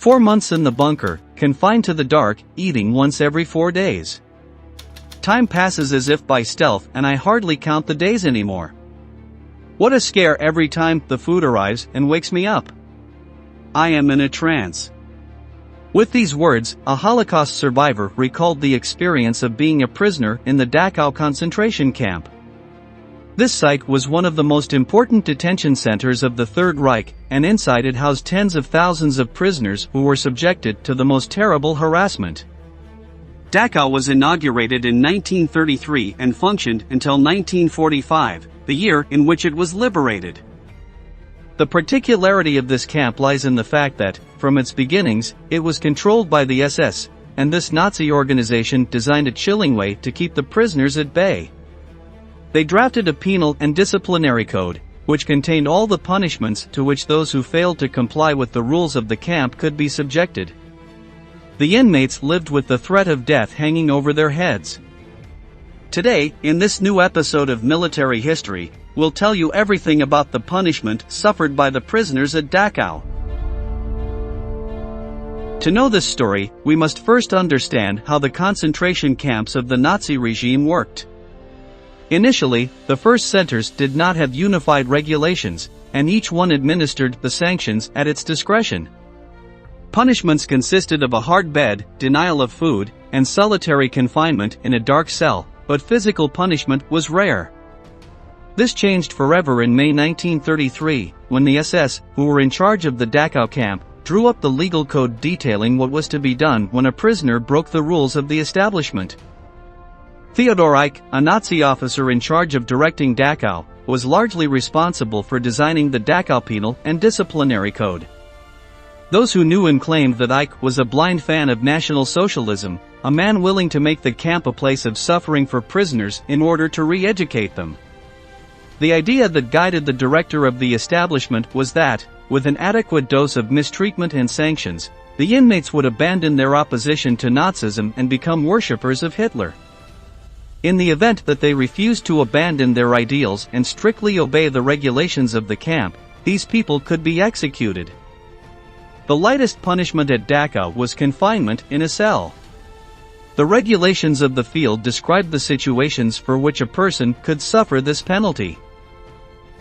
4 months in the bunker, confined to the dark, eating once every 4 days. Time passes as if by stealth, and I hardly count the days anymore. What a scare every time the food arrives and wakes me up. I am in a trance. With these words, a Holocaust survivor recalled the experience of being a prisoner in the Dachau concentration camp. This site was one of the most important detention centers of the Third Reich, and inside it housed tens of thousands of prisoners who were subjected to the most terrible harassment. Dachau was inaugurated in 1933 and functioned until 1945, the year in which it was liberated. The particularity of this camp lies in the fact that, from its beginnings, it was controlled by the SS, and this Nazi organization designed a chilling way to keep the prisoners at bay. They drafted a penal and disciplinary code, which contained all the punishments to which those who failed to comply with the rules of the camp could be subjected. The inmates lived with the threat of death hanging over their heads. Today, in this new episode of Military History, we'll tell you everything about the punishment suffered by the prisoners at Dachau. To know this story, we must first understand how the concentration camps of the Nazi regime worked. Initially, the first centers did not have unified regulations, and each one administered the sanctions at its discretion. Punishments consisted of a hard bed, denial of food, and solitary confinement in a dark cell, but physical punishment was rare. This changed forever in May 1933, when the SS, who were in charge of the Dachau camp, drew up the legal code detailing what was to be done when a prisoner broke the rules of the establishment. Theodor Eicke, a Nazi officer in charge of directing Dachau, was largely responsible for designing the Dachau Penal and Disciplinary Code. Those who knew him claimed that Eicke was a blind fan of National Socialism, a man willing to make the camp a place of suffering for prisoners in order to re-educate them. The idea that guided the director of the establishment was that, with an adequate dose of mistreatment and sanctions, the inmates would abandon their opposition to Nazism and become worshippers of Hitler. In the event that they refused to abandon their ideals and strictly obey the regulations of the camp, these people could be executed. The lightest punishment at Dachau was confinement in a cell. The regulations of the field described the situations for which a person could suffer this penalty.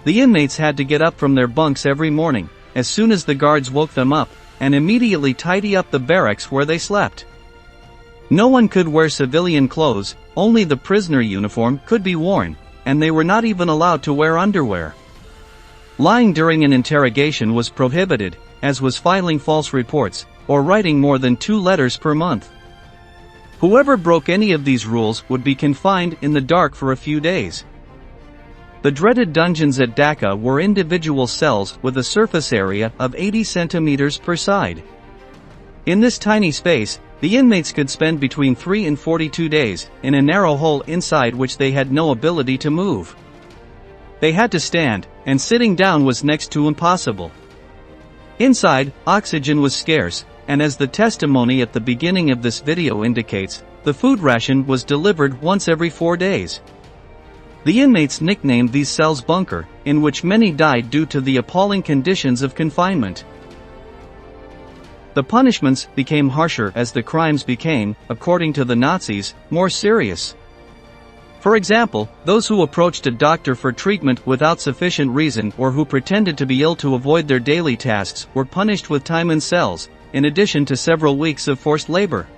The inmates had to get up from their bunks every morning, as soon as the guards woke them up, and immediately tidy up the barracks where they slept. No one could wear civilian clothes, only the prisoner uniform could be worn, and they were not even allowed to wear underwear. Lying during an interrogation was prohibited, as was filing false reports, or writing more than 2 letters per month. Whoever broke any of these rules would be confined in the dark for a few days. The dreaded dungeons at Dachau were individual cells with a surface area of 80 centimeters per side. In this tiny space, the inmates could spend between 3 and 42 days, in a narrow hole inside which they had no ability to move. They had to stand, and sitting down was next to impossible. Inside, oxygen was scarce, and as the testimony at the beginning of this video indicates, the food ration was delivered once every 4 days. The inmates nicknamed these cells bunker, in which many died due to the appalling conditions of confinement. The punishments became harsher as the crimes became, according to the Nazis, more serious. For example, those who approached a doctor for treatment without sufficient reason or who pretended to be ill to avoid their daily tasks were punished with time in cells, in addition to several weeks of forced labor.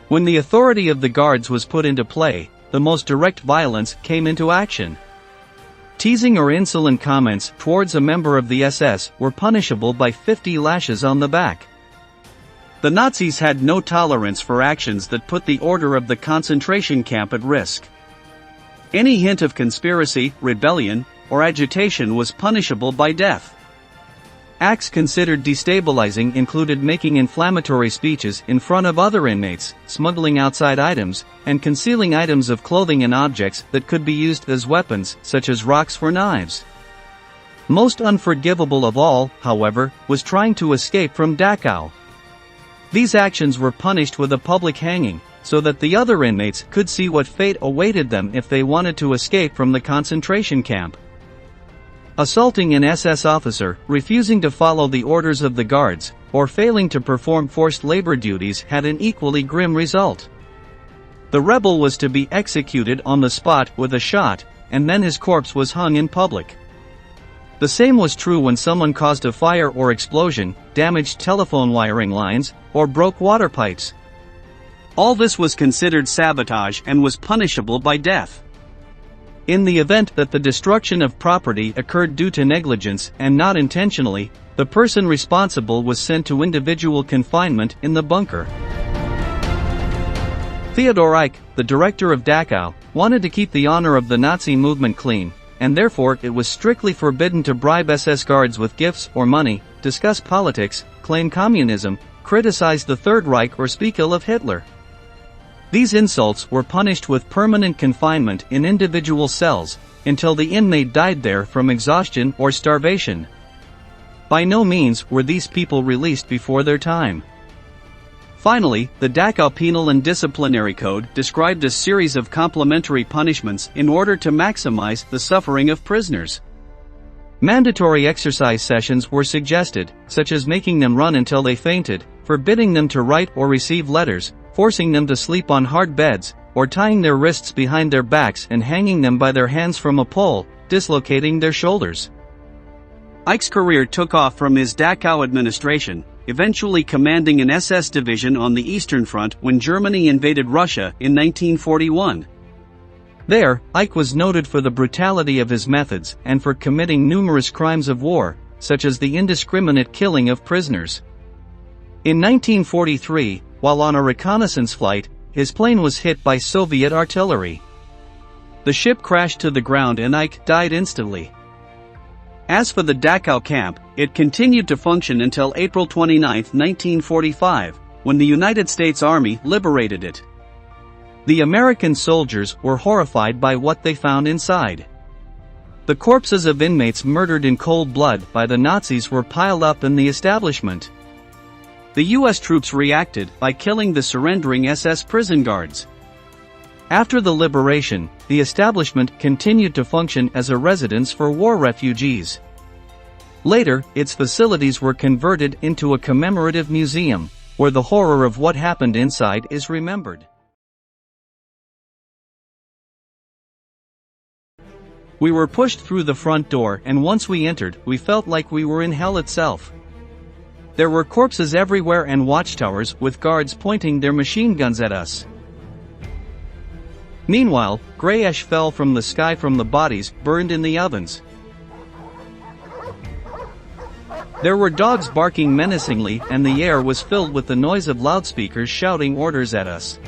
When the authority of the guards was put into play, the most direct violence came into action. Teasing or insolent comments towards a member of the SS were punishable by 50 lashes on the back. The Nazis had no tolerance for actions that put the order of the concentration camp at risk. Any hint of conspiracy, rebellion, or agitation was punishable by death. Acts considered destabilizing included making inflammatory speeches in front of other inmates, smuggling outside items, and concealing items of clothing and objects that could be used as weapons, such as rocks or knives. Most unforgivable of all, however, was trying to escape from Dachau. These actions were punished with a public hanging, so that the other inmates could see what fate awaited them if they wanted to escape from the concentration camp. Assaulting an SS officer, refusing to follow the orders of the guards, or failing to perform forced labor duties had an equally grim result. The rebel was to be executed on the spot with a shot, and then his corpse was hung in public. The same was true when someone caused a fire or explosion, damaged telephone wiring lines, or broke water pipes. All this was considered sabotage and was punishable by death. In the event that the destruction of property occurred due to negligence and not intentionally, the person responsible was sent to individual confinement in the bunker. Theodor Eicke, the director of Dachau, wanted to keep the honor of the Nazi movement clean, and therefore it was strictly forbidden to bribe SS guards with gifts or money, discuss politics, claim communism, criticize the Third Reich or speak ill of Hitler. These insults were punished with permanent confinement in individual cells, until the inmate died there from exhaustion or starvation. By no means were these people released before their time. Finally, the Dachau Penal and Disciplinary Code described a series of complementary punishments in order to maximize the suffering of prisoners. Mandatory exercise sessions were suggested, such as making them run until they fainted, forbidding them to write or receive letters, forcing them to sleep on hard beds, or tying their wrists behind their backs and hanging them by their hands from a pole, dislocating their shoulders. Eicke's career took off from his Dachau administration, eventually commanding an SS division on the Eastern Front when Germany invaded Russia in 1941. There, Eicke was noted for the brutality of his methods and for committing numerous crimes of war, such as the indiscriminate killing of prisoners. In 1943, while on a reconnaissance flight, his plane was hit by Soviet artillery. The ship crashed to the ground and Eicke died instantly. As for the Dachau camp, it continued to function until April 29, 1945, when the United States Army liberated it. The American soldiers were horrified by what they found inside. The corpses of inmates murdered in cold blood by the Nazis were piled up in the establishment. The U.S. troops reacted by killing the surrendering SS prison guards. After the liberation, the establishment continued to function as a residence for war refugees. Later, its facilities were converted into a commemorative museum, where the horror of what happened inside is remembered. We were pushed through the front door, and once we entered, we felt like we were in hell itself. There were corpses everywhere and watchtowers with guards pointing their machine guns at us. Meanwhile, gray ash fell from the sky from the bodies burned in the ovens. There were dogs barking menacingly, and the air was filled with the noise of loudspeakers shouting orders at us.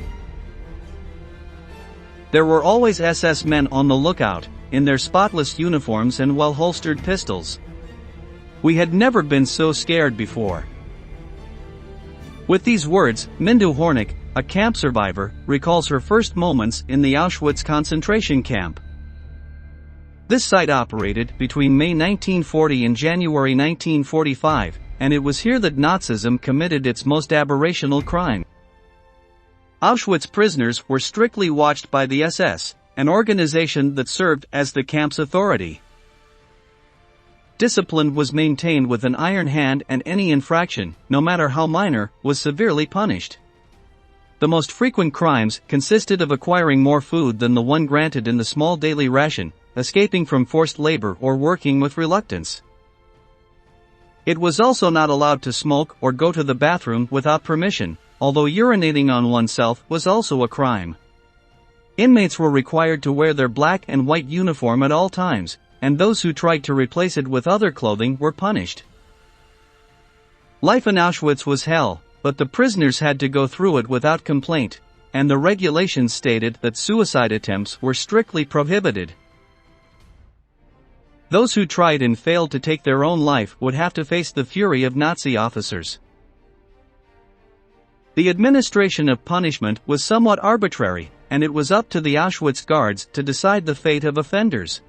There were always SS men on the lookout, in their spotless uniforms and well-holstered pistols. We had never been so scared before. With these words, Mindu Hornick, a camp survivor, recalls her first moments in the Auschwitz concentration camp. This site operated between May 1940 and January 1945, and it was here that Nazism committed its most aberrational crime. Auschwitz prisoners were strictly watched by the SS, an organization that served as the camp's authority. Discipline was maintained with an iron hand, and any infraction, no matter how minor, was severely punished. The most frequent crimes consisted of acquiring more food than the one granted in the small daily ration, escaping from forced labor, or working with reluctance. It was also not allowed to smoke or go to the bathroom without permission, although urinating on oneself was also a crime. Inmates were required to wear their black and white uniform at all times, and those who tried to replace it with other clothing were punished. Life in Auschwitz was hell, but the prisoners had to go through it without complaint, and the regulations stated that suicide attempts were strictly prohibited. Those who tried and failed to take their own life would have to face the fury of Nazi officers. The administration of punishment was somewhat arbitrary, and it was up to the Auschwitz guards to decide the fate of offenders.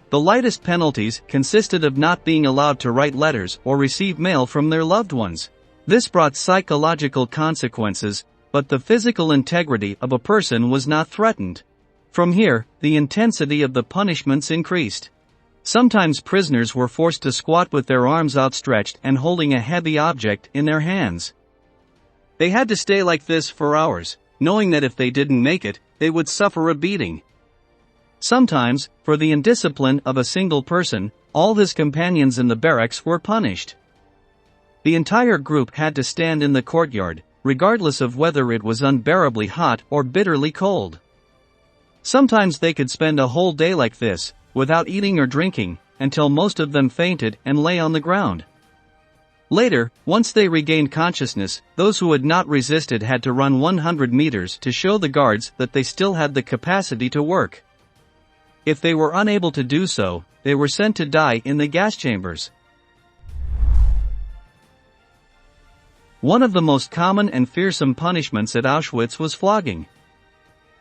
The lightest penalties consisted of not being allowed to write letters or receive mail from their loved ones. This brought psychological consequences, but the physical integrity of a person was not threatened. From here, the intensity of the punishments increased. Sometimes prisoners were forced to squat with their arms outstretched and holding a heavy object in their hands. They had to stay like this for hours, knowing that if they didn't make it, they would suffer a beating. Sometimes, for the indiscipline of a single person, all his companions in the barracks were punished. The entire group had to stand in the courtyard, regardless of whether it was unbearably hot or bitterly cold. Sometimes they could spend a whole day like this, without eating or drinking, until most of them fainted and lay on the ground. Later, once they regained consciousness, those who had not resisted had to run 100 meters to show the guards that they still had the capacity to work. If they were unable to do so, they were sent to die in the gas chambers. One of the most common and fearsome punishments at Auschwitz was flogging.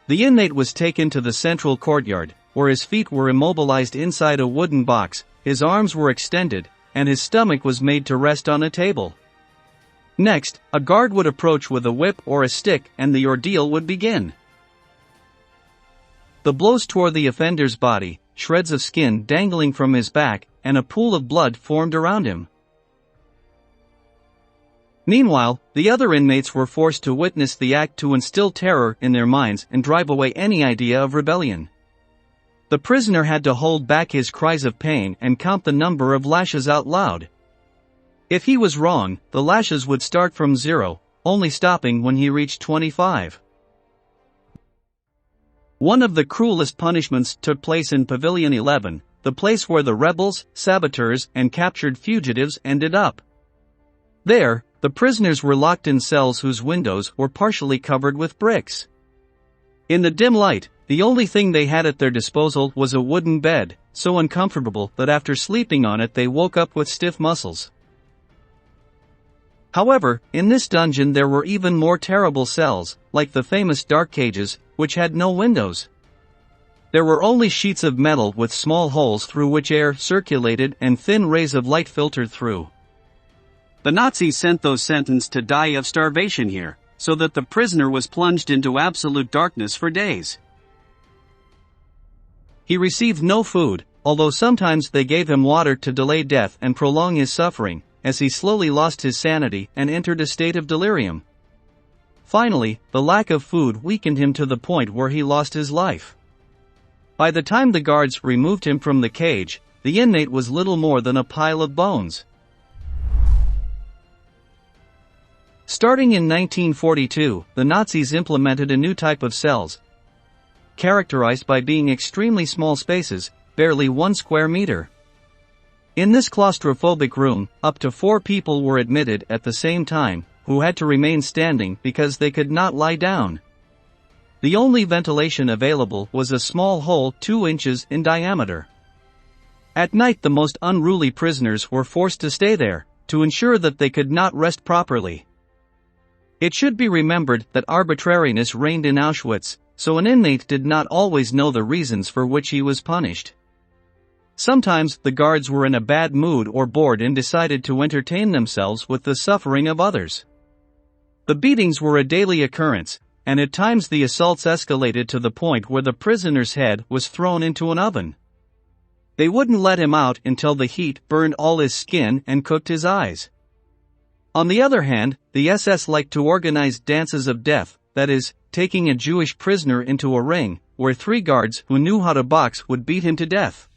The inmate was taken to the central courtyard, where his feet were immobilized inside a wooden box, his arms were extended, and his stomach was made to rest on a table. Next, a guard would approach with a whip or a stick and the ordeal would begin. The blows tore the offender's body, shreds of skin dangling from his back, and a pool of blood formed around him. Meanwhile, the other inmates were forced to witness the act to instill terror in their minds and drive away any idea of rebellion. The prisoner had to hold back his cries of pain and count the number of lashes out loud. If he was wrong, the lashes would start from 0, only stopping when he reached 25. One of the cruelest punishments took place in Pavilion 11, the place where the rebels, saboteurs, and captured fugitives ended up. There, the prisoners were locked in cells whose windows were partially covered with bricks. In the dim light, the only thing they had at their disposal was a wooden bed, so uncomfortable that after sleeping on it they woke up with stiff muscles. However, in this dungeon there were even more terrible cells, like the famous dark cages, which had no windows. There were only sheets of metal with small holes through which air circulated and thin rays of light filtered through. The Nazis sent those sentenced to die of starvation here, so that the prisoner was plunged into absolute darkness for days. He received no food, although sometimes they gave him water to delay death and prolong his suffering, as he slowly lost his sanity and entered a state of delirium. Finally, the lack of food weakened him to the point where he lost his life. By the time the guards removed him from the cage, the inmate was little more than a pile of bones. Starting in 1942, the Nazis implemented a new type of cells, characterized by being extremely small spaces, barely 1 square meter. In this claustrophobic room, up to 4 people were admitted at the same time, who had to remain standing because they could not lie down. The only ventilation available was a small hole 2 inches in diameter. At night the most unruly prisoners were forced to stay there, to ensure that they could not rest properly. It should be remembered that arbitrariness reigned in Auschwitz, so an inmate did not always know the reasons for which he was punished. Sometimes the guards were in a bad mood or bored and decided to entertain themselves with the suffering of others. The beatings were a daily occurrence, and at times the assaults escalated to the point where the prisoner's head was thrown into an oven. They wouldn't let him out until the heat burned all his skin and cooked his eyes. On the other hand, the SS liked to organize dances of death, that is, taking a Jewish prisoner into a ring, where 3 guards who knew how to box would beat him to death.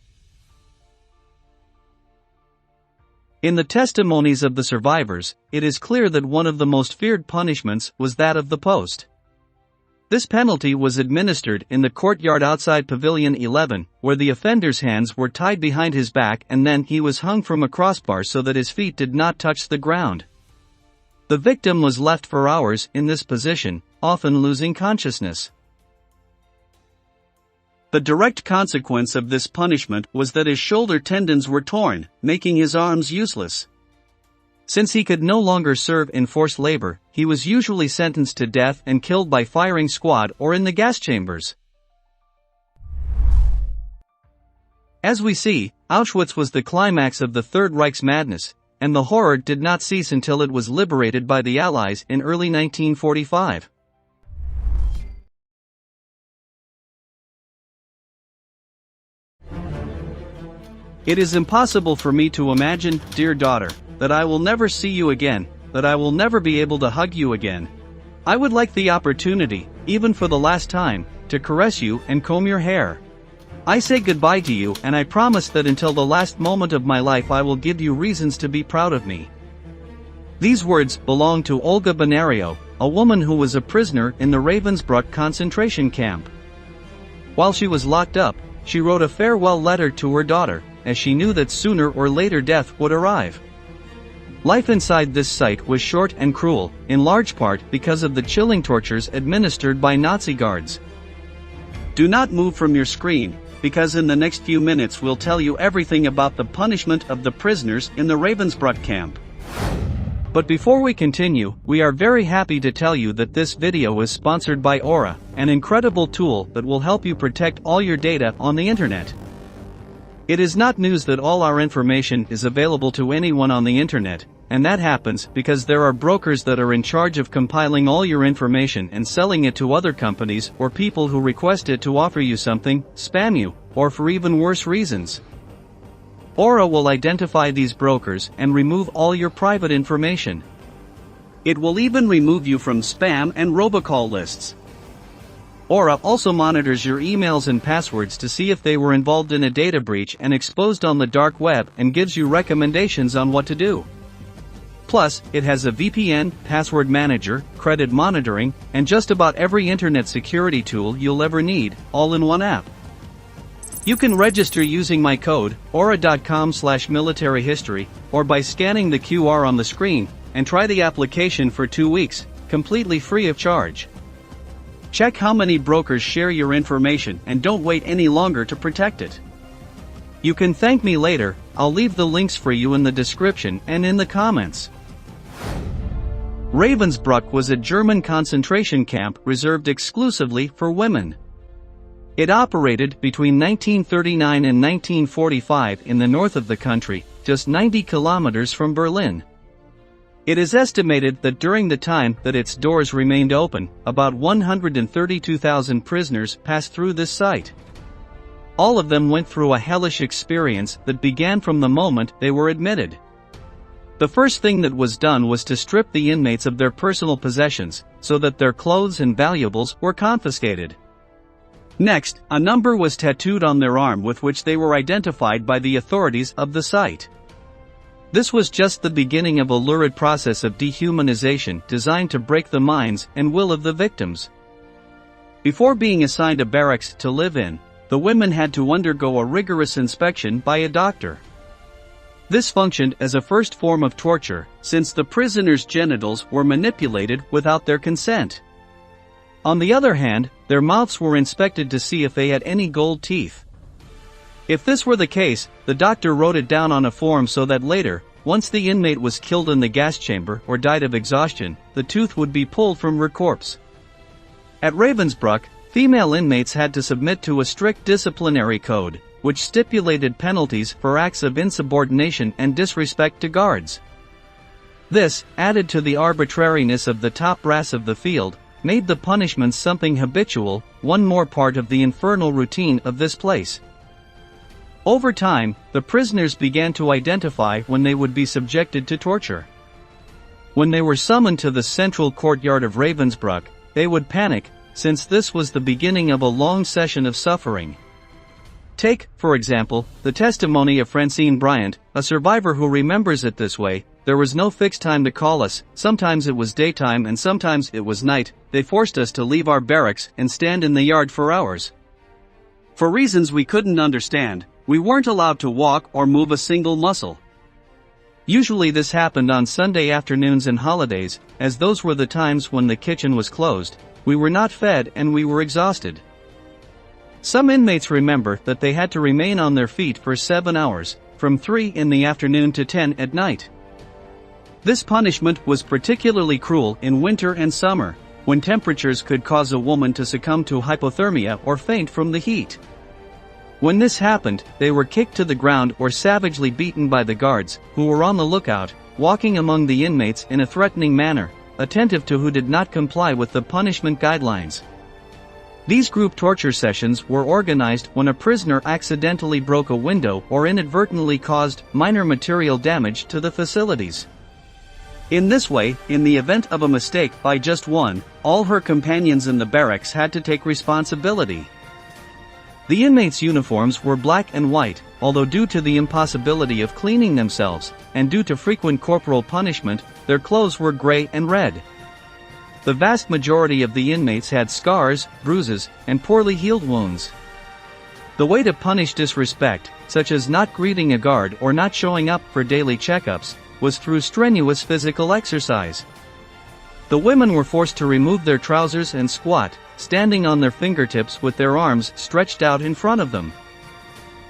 In the testimonies of the survivors, it is clear that one of the most feared punishments was that of the post. This penalty was administered in the courtyard outside Pavilion 11, where the offender's hands were tied behind his back and then he was hung from a crossbar so that his feet did not touch the ground. The victim was left for hours in this position, often losing consciousness. The direct consequence of this punishment was that his shoulder tendons were torn, making his arms useless. Since he could no longer serve in forced labor, he was usually sentenced to death and killed by firing squad or in the gas chambers. As we see, Auschwitz was the climax of the Third Reich's madness, and the horror did not cease until it was liberated by the Allies in early 1945. It is impossible for me to imagine, dear daughter, that I will never see you again, that I will never be able to hug you again. I would like the opportunity, even for the last time, to caress you and comb your hair. I say goodbye to you, and I promise that until the last moment of my life I will give you reasons to be proud of me. These words belong to Olga Benario, a woman who was a prisoner in the Ravensbrück concentration camp. While she was locked up, she wrote a farewell letter to her daughter, as she knew that sooner or later death would arrive. Life inside this site was short and cruel, in large part because of the chilling tortures administered by Nazi guards. Do not move from your screen, because in the next few minutes we'll tell you everything about the punishment of the prisoners in the Ravensbrück camp. But before we continue, we are very happy to tell you that this video is sponsored by Aura, an incredible tool that will help you protect all your data on the internet. It is not news that all our information is available to anyone on the internet, and that happens because there are brokers that are in charge of compiling all your information and selling it to other companies or people who request it to offer you something, spam you, or for even worse reasons. Aura will identify these brokers and remove all your private information. It will even remove you from spam and robocall lists. Aura also monitors your emails and passwords to see if they were involved in a data breach and exposed on the dark web, and gives you recommendations on what to do. Plus, it has a VPN, password manager, credit monitoring, and just about every internet security tool you'll ever need, all in one app. You can register using my code, aura.com/militaryhistory, or by scanning the QR on the screen, and try the application for 2 weeks, completely free of charge. Check how many brokers share your information and don't wait any longer to protect it. You can thank me later. I'll leave the links for you in the description and in the comments. Ravensbrück was a German concentration camp reserved exclusively for women. It operated between 1939 and 1945 in the north of the country, just 90 kilometers from Berlin. It is estimated that during the time that its doors remained open, about 132,000 prisoners passed through this site. All of them went through a hellish experience that began from the moment they were admitted. The first thing that was done was to strip the inmates of their personal possessions, so that their clothes and valuables were confiscated. Next, a number was tattooed on their arm with which they were identified by the authorities of the site. This was just the beginning of a lurid process of dehumanization designed to break the minds and will of the victims. Before being assigned a barracks to live in, the women had to undergo a rigorous inspection by a doctor. This functioned as a first form of torture, since the prisoners' genitals were manipulated without their consent. On the other hand, their mouths were inspected to see if they had any gold teeth. If this were the case, the doctor wrote it down on a form so that later, once the inmate was killed in the gas chamber or died of exhaustion, the tooth would be pulled from her corpse. At Ravensbrück, female inmates had to submit to a strict disciplinary code, which stipulated penalties for acts of insubordination and disrespect to guards. This, added to the arbitrariness of the top brass of the field, made the punishments something habitual, one more part of the infernal routine of this place. Over time, the prisoners began to identify when they would be subjected to torture. When they were summoned to the central courtyard of Ravensbrück, they would panic, since this was the beginning of a long session of suffering. Take, for example, the testimony of Francine Bryant, a survivor who remembers it this way: "There was no fixed time to call us, sometimes it was daytime and sometimes it was night. They forced us to leave our barracks and stand in the yard for hours. For reasons we couldn't understand, we weren't allowed to walk or move a single muscle. Usually this happened on Sunday afternoons and holidays, as those were the times when the kitchen was closed. We were not fed and we were exhausted." Some inmates remember that they had to remain on their feet for 7 hours, from 3 in the afternoon to 10 at night. This punishment was particularly cruel in winter and summer, when temperatures could cause a woman to succumb to hypothermia or faint from the heat. When this happened, they were kicked to the ground or savagely beaten by the guards, who were on the lookout, walking among the inmates in a threatening manner, attentive to who did not comply with the punishment guidelines. These group torture sessions were organized when a prisoner accidentally broke a window or inadvertently caused minor material damage to the facilities. In this way, in the event of a mistake by just one, all her companions in the barracks had to take responsibility. The inmates' uniforms were black and white, although due to the impossibility of cleaning themselves, and due to frequent corporal punishment, their clothes were gray and red. The vast majority of the inmates had scars, bruises, and poorly healed wounds. The way to punish disrespect, such as not greeting a guard or not showing up for daily checkups, was through strenuous physical exercise. The women were forced to remove their trousers and squat, standing on their fingertips with their arms stretched out in front of them.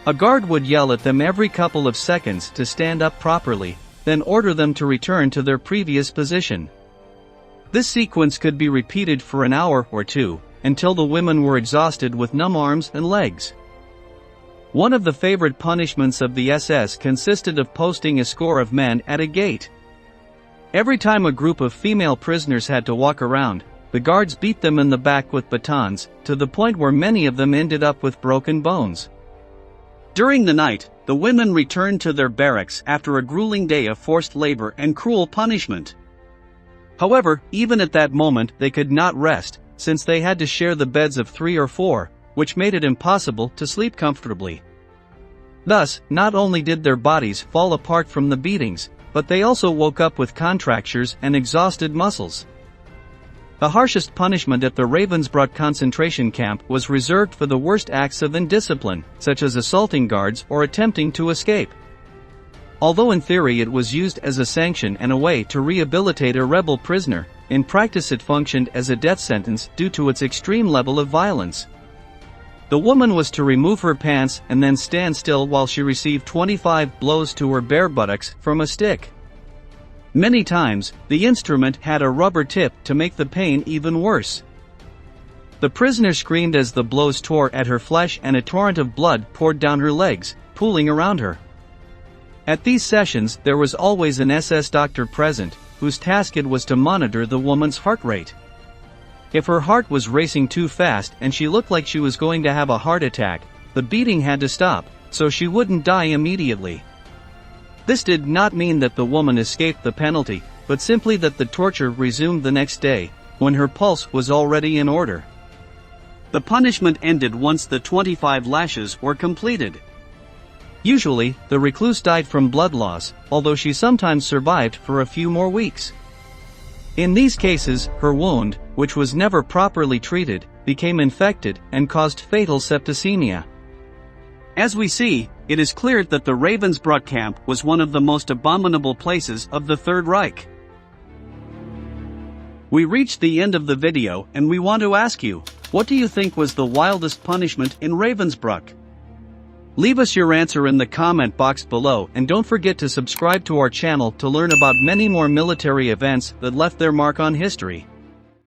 A guard would yell at them every couple of seconds to stand up properly, then order them to return to their previous position. This sequence could be repeated for an hour or two, until the women were exhausted with numb arms and legs. One of the favorite punishments of the SS consisted of posting a score of men at a gate. Every time a group of female prisoners had to walk around, the guards beat them in the back with batons, to the point where many of them ended up with broken bones. During the night, the women returned to their barracks after a grueling day of forced labor and cruel punishment. However, even at that moment they could not rest, since they had to share the beds of 3 or 4, which made it impossible to sleep comfortably. Thus, not only did their bodies fall apart from the beatings, but they also woke up with contractures and exhausted muscles. The harshest punishment at the Ravensbrück concentration camp was reserved for the worst acts of indiscipline, such as assaulting guards or attempting to escape. Although in theory it was used as a sanction and a way to rehabilitate a rebel prisoner, in practice it functioned as a death sentence due to its extreme level of violence. The woman was to remove her pants and then stand still while she received 25 blows to her bare buttocks from a stick. Many times, the instrument had a rubber tip to make the pain even worse. The prisoner screamed as the blows tore at her flesh and a torrent of blood poured down her legs, pooling around her. At these sessions, there was always an SS doctor present, whose task it was to monitor the woman's heart rate. If her heart was racing too fast and she looked like she was going to have a heart attack, the beating had to stop, so she wouldn't die immediately. This did not mean that the woman escaped the penalty, but simply that the torture resumed the next day, when her pulse was already in order. The punishment ended once the 25 lashes were completed. Usually, the recluse died from blood loss, although she sometimes survived for a few more weeks. In these cases, her wound, which was never properly treated, became infected and caused fatal septicemia. As we see, it is clear that the Ravensbrück camp was one of the most abominable places of the Third Reich. We reached the end of the video and we want to ask you, what do you think was the wildest punishment in Ravensbrück? Leave us your answer in the comment box below and don't forget to subscribe to our channel to learn about many more military events that left their mark on history.